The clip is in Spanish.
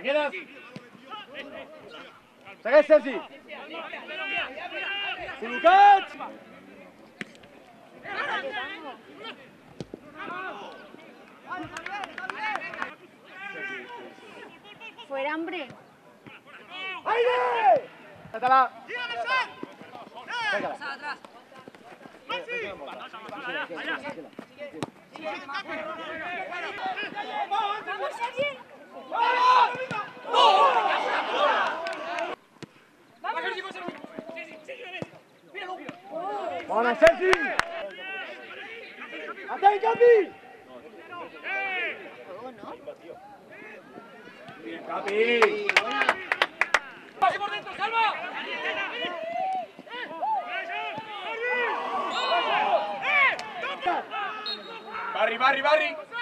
quedas. Segueix, Sergi. Col·locats. Fuera, hombre. ¡Aire! Català. Pégala. Atrás. Vamos, Sergi. Bona, Sergi! Atent, Capi! Juego, ¿no? Bien, Capi! ¡Pase por dentro, Salva! Barri, Barri, Barri!